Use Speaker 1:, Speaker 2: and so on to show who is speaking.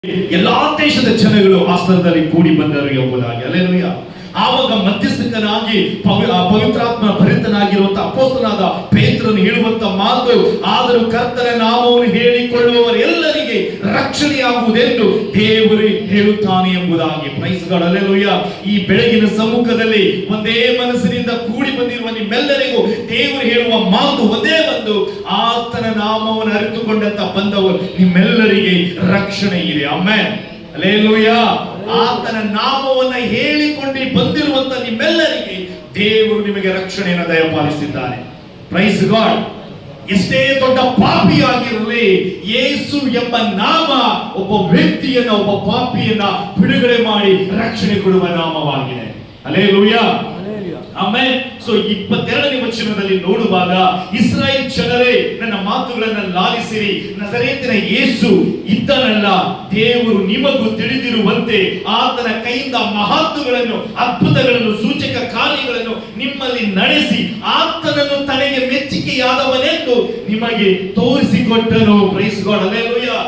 Speaker 1: ಎಲ್ಲಾ ದೇಶದ ಜನಗಳು ಆ ಸ್ಥಳದಲ್ಲಿ ಕೂಡಿ ಬಂದರು ಎಂಬುದಾಗಿ. ಹಲ್ಲೆಲೂಯಾ. ಆವಾಗ ಮಧ್ಯಸ್ಥಕನಾಗಿ ಪವಿತ್ರಾತ್ಮ ಭರಿತನಾಗಿರುವಂತಹ ಅಪೊಸ್ತಲನಾದ ಪೇತ್ರನು ಹೇಳುವಂತ ಮಾತು, ಆದರೂ ಕರ್ತನ ನಾಮವನ್ನು ಹೇಳಿಕೊಳ್ಳುವವರೆಲ್ಲರಿಗೆ ರಕ್ಷಣೆಯಾಗುವುದೆಂದು ದೇವರು ಹೇಳುತ್ತಾನೆ ಎಂಬುದಾಗಿ. Praise God. ಹಲ್ಲೆಲೂಯಾ. ಈ ಬೆಳಗಿನ ಸಮ್ಮುಖದಲ್ಲಿ ಒಂದೇ ಮನಸ್ಸಿನಿಂದ ಕೂಡಿ ಬಂದಿರುವ ನಿಮ್ಮೆಲ್ಲರಿಗೂ ದೇವರು ಹೇಳುವ ಮಾತು ಒಂದೇ ಒಂದು, ಆತನ ನಾಮವನ್ನು ಅರಿತುಕೊಂಡಂತ ಬಂದವರು ನಿಮ್ಮೆಲ್ಲರಿಗೆ ರಕ್ಷಣೆ ಇದೆ. ಆಮೆನ್. ಹಲ್ಲೆಲೂಯಾ. ಆತನ ನಾಮವನ್ನ ಹೇಳಿಕೊಂಡು ಬಂದಿರುವಂತ ನಿಮ್ಮೆಲ್ಲರಿಗೆ ದೇವರು ನಿಮಗೆ ರಕ್ಷಣೆಯನ್ನು ದಯಪಾಲಿಸಿದ್ದಾನೆ. Praise God. ಎಷ್ಟೇ ದೊಡ್ಡ ಪಾಪಿಯಾಗಿರಲಿ, ಯೇಸು ಎಂಬ ನಾಮ ಒಬ್ಬ ವ್ಯಕ್ತಿಯನ್ನ, ಒಬ್ಬ ಪಾಪಿಯನ್ನ ಬಿಡುಗಡೆ ಮಾಡಿ ರಕ್ಷಣೆ ಕೊಡುವ ನಾಮವಾಗಿದೆ. ಹಲ್ಲೆಲೂಯಾ. ಆಮೆನ್. ಸೊ 22ನೇ ವಚನದಲ್ಲಿ ನೋಡುವಾಗ, ಇಸ್ರಾಯೇಲ್ ಜನರೇ ನನ್ನ ಮಾತುಗಳನ್ನು ಲಾಲಿಸಿರಿ, ನಜರೇತಿನ ಯೇಸು ಇದ್ದನಲ್ಲ, ದೇವರು ನಿಮಗೂ ತಿಳಿದಿರುವಂತೆ ಆತನ ಕೈಯಿಂದ ಮಹತ್ತುಗಳನ್ನು, ಅದ್ಭುತಗಳನ್ನು, ಸೂಚಕ ಕಾರ್ಯಗಳನ್ನು ನಿಮ್ಮಲ್ಲಿ ನಡೆಸಿ ಆತನನ್ನು ತನಗೆ ಮೆಚ್ಚಿಕೆಯಾದವನೆಂದು ನಿಮಗೆ ತೋರಿಸಿಕೊಟ್ಟನು. Praise God. ಹಲ್ಲೆಲೂಯಾ.